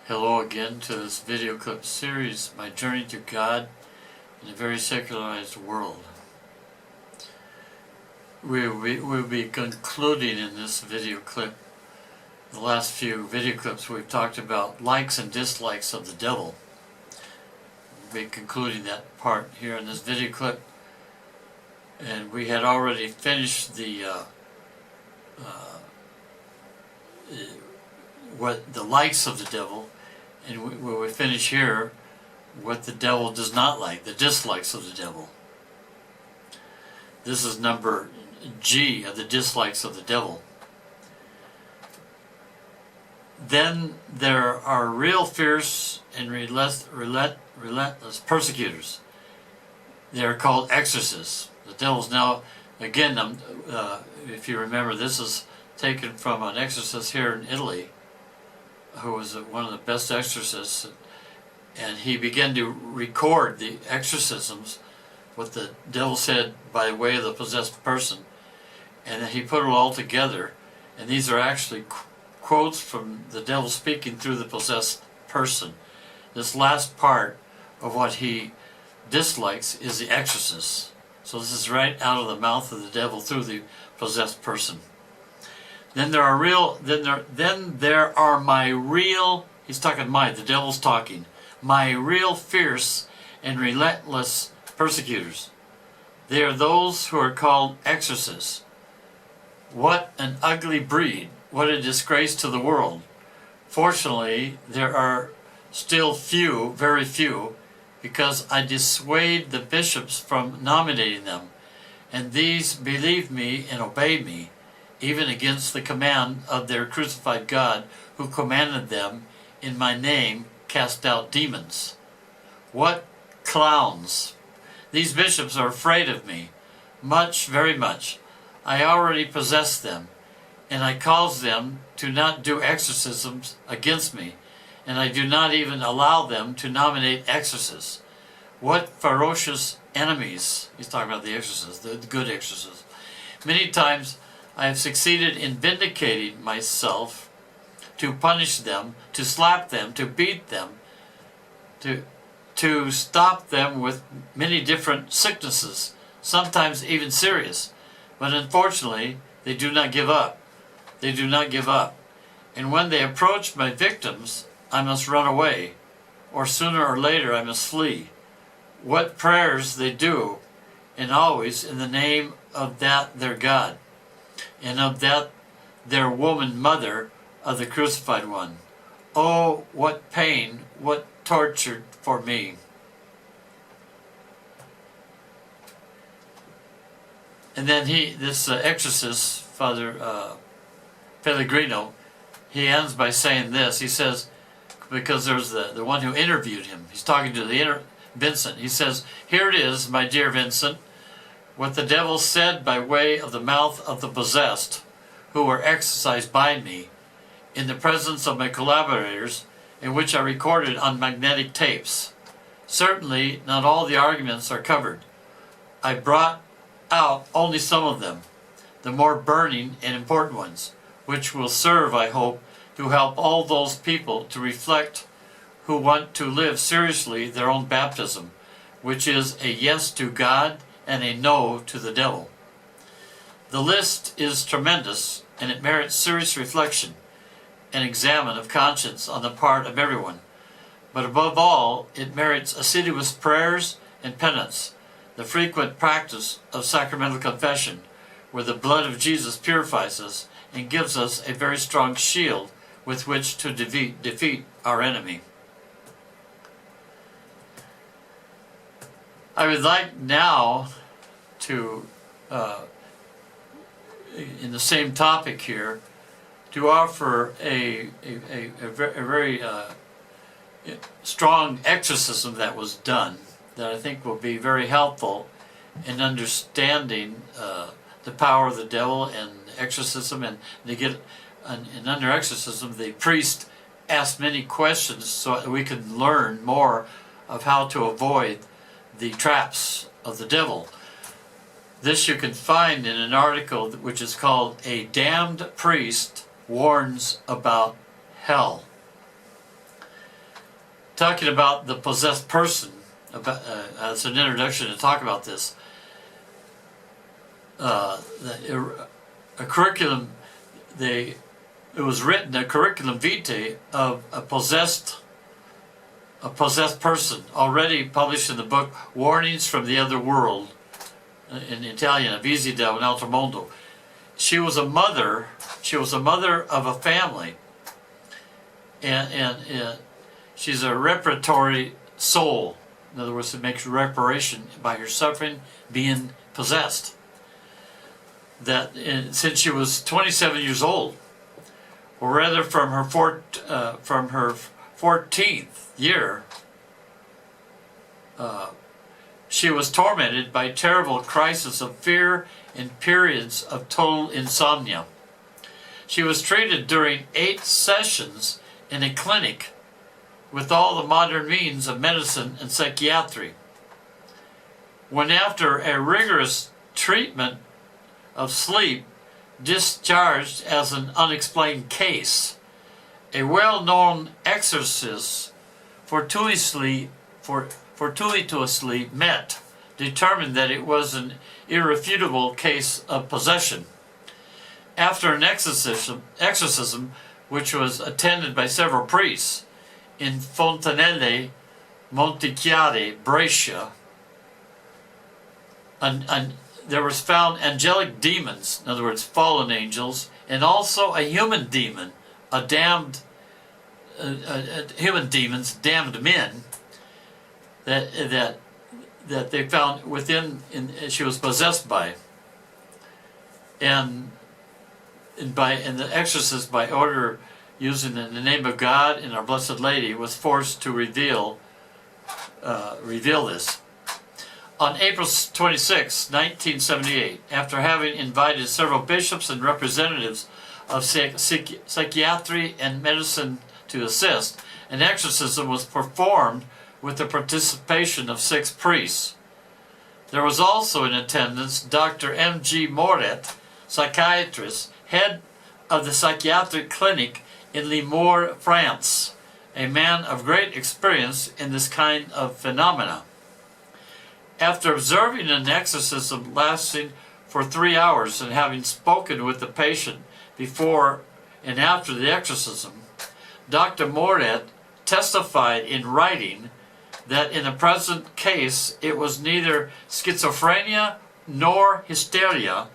Hello again to this video clip series, My Journey to God in a Very Secularized World. We'll be concluding in this video clip, the last few video clips we've talked about likes and dislikes of the devil. We'll be concluding that part here in this video clip. And we had already finished the likes of the devil, and we finish here what the devil does not like, the dislikes of the devil. This is number G of the dislikes of the devil. Then there are real fierce and relentless persecutors. They are called exorcists. The devil's now, again, if you remember, this is taken from an exorcist here in Italy, who was one of the best exorcists, and he began to record the exorcisms, what the devil said by way of the possessed person, and then he put it all together, and these are actually quotes from the devil speaking through the possessed person. This last part of what he dislikes is the exorcist. So this is right out of the mouth of the devil through the possessed person. Then there are my real, he's talking the devil's talking, my real fierce and relentless persecutors. They are those who are called exorcists. What an ugly breed, what a disgrace to the world. Fortunately, there are still few, very few, because I dissuade the bishops from nominating them, and these believe me and obey me, even against the command of their crucified God, who commanded them in my name cast out demons. What clowns! These bishops are afraid of me, much, very much. I already possess them, and I cause them to not do exorcisms against me, and I do not even allow them to nominate exorcists. What ferocious enemies! He's talking about the exorcists, the good exorcists. Many times I have succeeded in vindicating myself to punish them, to slap them, to beat them, to stop them with many different sicknesses, sometimes even serious. But unfortunately, they do not give up. They do not give up. And when they approach my victims, I must run away, or sooner or later I must flee. What prayers they do, and always in the name of that their God, and of that their woman mother of the crucified one. Oh, what pain, what torture for me. And then this exorcist, Father Pellegrino, he ends by saying this. He says, because there's the one who interviewed him, he's talking to Vincent. He says, "Here it is, my dear Vincent, what the devil said by way of the mouth of the possessed, who were exorcised by me, in the presence of my collaborators, in which I recorded on magnetic tapes. Certainly not all the arguments are covered. I brought out only some of them, the more burning and important ones, which will serve, I hope, to help all those people to reflect who want to live seriously their own baptism, which is a yes to God and a no to the devil. The list is tremendous, and it merits serious reflection and examine of conscience on the part of everyone. But above all, it merits assiduous prayers and penance, the frequent practice of sacramental confession, where the blood of Jesus purifies us and gives us a very strong shield with which to defeat our enemy." I would like now to, in the same topic here, to offer a very strong exorcism that was done that I think will be very helpful in understanding the power of the devil and exorcism. And to get, and under exorcism, the priest asked many questions so that we can learn more of how to avoid the traps of the devil. This you can find in an article which is called "A Damned Priest Warns About Hell." talking about the possessed person, about, as an introduction to talk about this, a curriculum, it was written, a curriculum vitae of a possessed person, already published in the book Warnings from the Other World, in Italian, Avvisi da un altro mondo. She was a mother of a family, and she's a reparatory soul. In other words, it makes reparation by her suffering, being possessed. That since she was 27 years old, or rather from her 14th year, she was tormented by terrible crises of fear and periods of total insomnia. She was treated during 8 sessions in a clinic with all the modern means of medicine and psychiatry. When after a rigorous treatment of sleep, discharged as an unexplained case, a well-known exorcist fortuitously met, determined that it was an irrefutable case of possession. After an exorcism which was attended by several priests in Fontanelle, Montichiari, Brescia, there was found angelic demons, in other words, fallen angels, and also a human demon, human demons, damned men, that they found within, she was possessed by, and the exorcist, by order using the name of God and our Blessed Lady, was forced to reveal this. On April 26, 1978, after having invited several bishops and representatives of psychiatry and medicine to assist, an exorcism was performed with the participation of 6 priests. There was also in attendance Dr. M.G. Moret, psychiatrist, head of the psychiatric clinic in Limours, France, a man of great experience in this kind of phenomena. After observing an exorcism lasting for 3 hours and having spoken with the patient before and after the exorcism, Dr. Moret testified in writing that in the present case it was neither schizophrenia nor hysteria,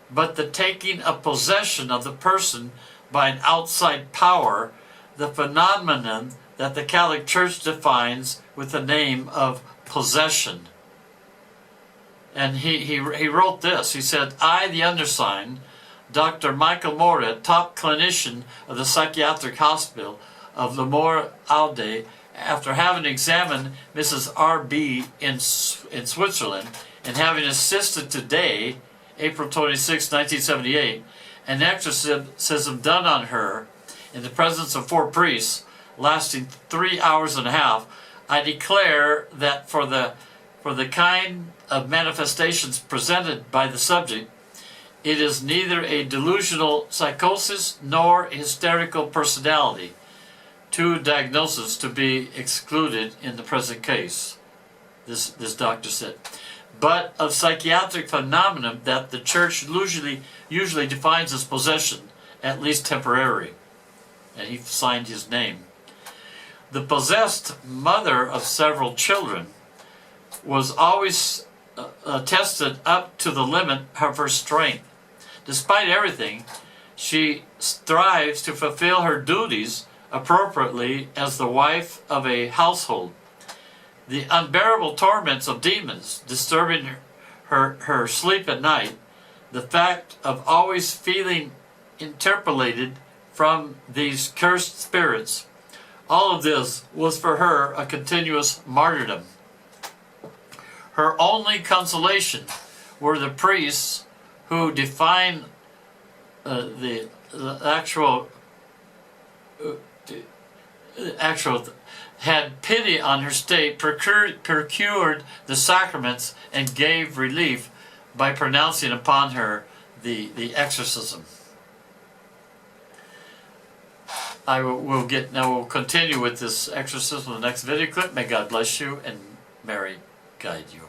but the taking of possession of the person by an outside power, the phenomenon that the Catholic Church defines with the name of possession. And he wrote this. He said, I, the undersigned, Dr. Michael Moret, top clinician of the psychiatric hospital of Limours Alde, after having examined Mrs. R.B. in Switzerland and having assisted today, April 26, 1978, an exorcism done on her in the presence of 4 priests lasting 3 hours and a half, I declare that for the kind of manifestations presented by the subject, it is neither a delusional psychosis nor a hysterical personality, 2 diagnoses to be excluded in the present case, this doctor said, but of psychiatric phenomenon that the Church usually defines as possession, at least temporary. And he signed his name. The possessed mother of several children was always tested up to the limit of her strength. Despite everything, she strives to fulfill her duties appropriately as the wife of a household. The unbearable torments of demons disturbing her sleep at night, the fact of always feeling interpellated from these cursed spirits, all of this was for her a continuous martyrdom. Her only consolation were the priests who defined the actual had pity on her state, procured the sacraments, and gave relief by pronouncing upon her the exorcism. we'll continue with this exorcism in the next video clip. May God bless you and Mary guide you.